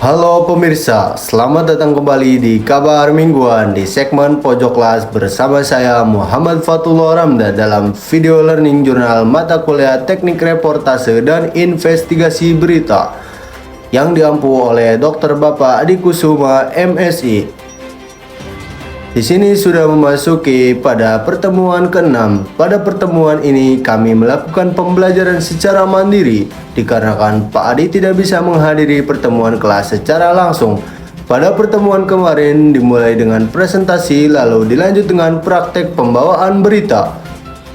Halo pemirsa, selamat datang kembali di Kabar Mingguan di segmen Pojok Kelas bersama saya Muhammad Fatullah Ramda dalam video learning jurnal mata kuliah Teknik Reportase dan Investigasi Berita yang diampu oleh Dr. Bapak Adi Kusuma MSI. Di sini sudah memasuki pada pertemuan ke-6. Pada pertemuan ini kami melakukan pembelajaran secara mandiri dikarenakan Pak Adi tidak bisa menghadiri pertemuan kelas secara langsung. Pada pertemuan kemarin dimulai dengan presentasi lalu dilanjut dengan praktek pembawaan berita.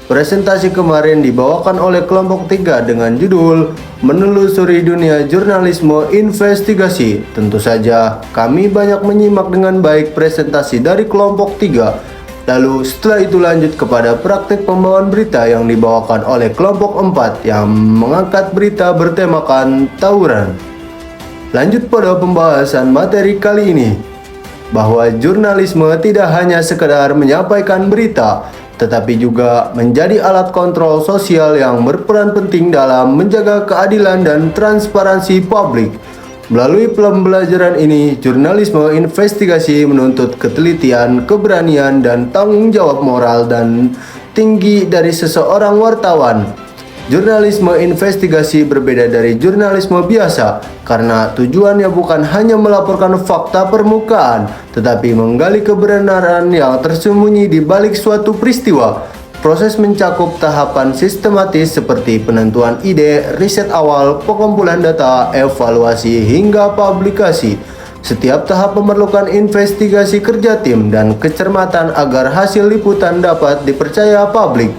Presentasi kemarin dibawakan oleh kelompok 3 dengan judul Menelusuri Dunia Jurnalisme Investigasi. Tentu saja kami banyak menyimak dengan baik presentasi dari kelompok 3. Lalu setelah itu lanjut kepada praktik pembawaan berita yang dibawakan oleh kelompok 4 yang mengangkat berita bertemakan tawuran. Lanjut pada pembahasan materi kali ini, bahwa jurnalisme tidak hanya sekedar menyampaikan berita, tetapi juga menjadi alat kontrol sosial yang berperan penting dalam menjaga keadilan dan transparansi publik. Melalui pembelajaran ini, jurnalisme investigasi menuntut ketelitian, keberanian, dan tanggung jawab moral dan tinggi dari seseorang wartawan. Jurnalisme investigasi berbeda dari jurnalisme biasa karena tujuannya bukan hanya melaporkan fakta permukaan, tetapi menggali kebenaran yang tersembunyi di balik suatu peristiwa. Proses mencakup tahapan sistematis seperti penentuan ide, riset awal, pengumpulan data, evaluasi, hingga publikasi. Setiap tahap memerlukan investigasi kerja tim dan kecermatan agar hasil liputan dapat dipercaya publik.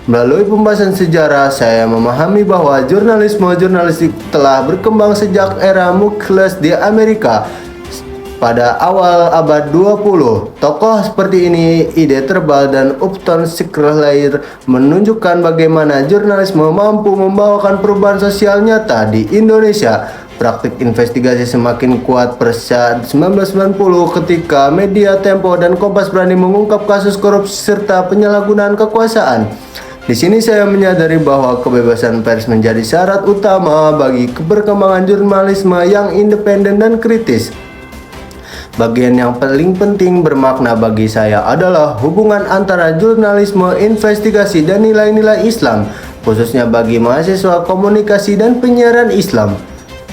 Melalui pembahasan sejarah, saya memahami bahwa jurnalisme jurnalistik telah berkembang sejak era Mukles di Amerika pada awal abad 20. Tokoh seperti ini, Ide Terbal dan Upton Sinclair menunjukkan bagaimana jurnalisme mampu membawakan perubahan sosial nyata di Indonesia. Praktik investigasi semakin kuat pada 1990 ketika media Tempo dan Kompas berani mengungkap kasus korupsi serta penyalahgunaan kekuasaan. Di sini saya menyadari bahwa kebebasan pers menjadi syarat utama bagi keberkembangan jurnalisme yang independen dan kritis. Bagian yang paling penting bermakna bagi saya adalah hubungan antara jurnalisme investigasi dan nilai-nilai Islam, khususnya bagi mahasiswa komunikasi dan penyiaran Islam.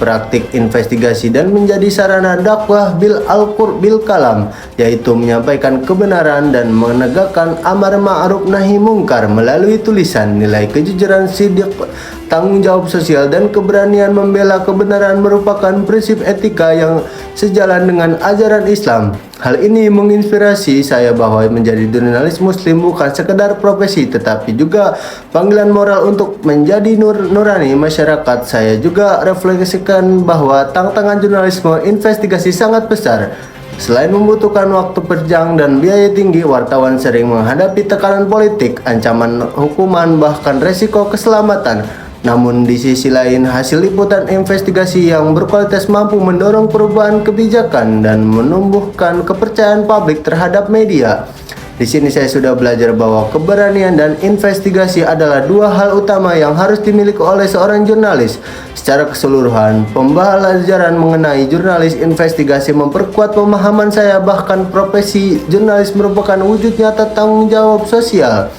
Praktik investigasi dan menjadi sarana dakwah bil kalam, yaitu menyampaikan kebenaran dan menegakkan amar ma'ruf nahi mungkar melalui tulisan. Nilai kejujuran, sidik, tanggung jawab sosial, dan keberanian membela kebenaran merupakan prinsip etika yang sejalan dengan ajaran Islam. Hal ini menginspirasi saya bahwa menjadi jurnalis muslim bukan sekedar profesi tetapi juga panggilan moral untuk menjadi nurani masyarakat. Saya juga refleksikan bahwa tantangan jurnalisme investigasi sangat besar. Selain membutuhkan waktu panjang dan biaya tinggi, wartawan sering menghadapi tekanan politik, ancaman hukuman, bahkan resiko keselamatan. Namun di sisi lain, hasil liputan investigasi yang berkualitas mampu mendorong perubahan kebijakan dan menumbuhkan kepercayaan publik terhadap media. Di sini saya sudah belajar bahwa keberanian dan investigasi adalah dua hal utama yang harus dimiliki oleh seorang jurnalis. Secara keseluruhan, pembelajaran mengenai jurnalis investigasi memperkuat pemahaman saya bahkan profesi jurnalis merupakan wujud nyata tanggung jawab sosial.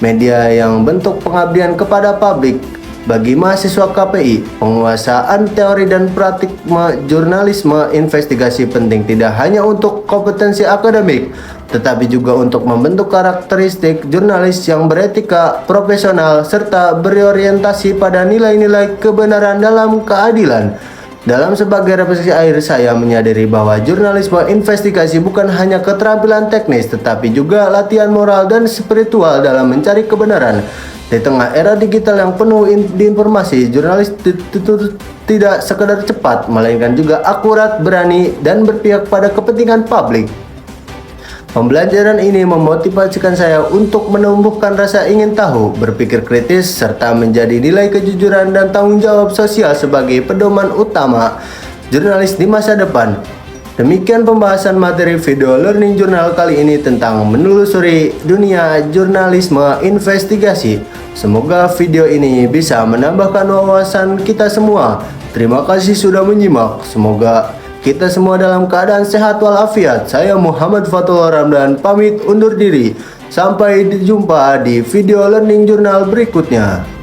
Media yang bentuk pengabdian kepada publik. Bagi mahasiswa KPI, penguasaan teori dan praktik jurnalisme investigasi penting tidak hanya untuk kompetensi akademik, tetapi juga untuk membentuk karakteristik jurnalis yang beretika, profesional, serta berorientasi pada nilai-nilai kebenaran dalam keadilan. Dalam sebagai refleksi akhir, saya menyadari bahwa jurnalisme investigasi bukan hanya keterampilan teknis, tetapi juga latihan moral dan spiritual dalam mencari kebenaran. Di tengah era digital yang penuh informasi, jurnalis tidak sekedar cepat, melainkan juga akurat, berani, dan berpihak pada kepentingan publik. Pembelajaran ini memotivasikan saya untuk menumbuhkan rasa ingin tahu, berpikir kritis, serta menjadi nilai kejujuran dan tanggung jawab sosial sebagai pedoman utama jurnalis di masa depan. Demikian pembahasan materi video learning jurnal kali ini tentang menelusuri dunia jurnalisme investigasi. Semoga video ini bisa menambahkan wawasan kita semua. Terima kasih sudah menyimak. Semoga kita semua dalam keadaan sehat walafiat. Saya Muhammad Fatullah Ramdan pamit undur diri. Sampai jumpa di video learning jurnal berikutnya.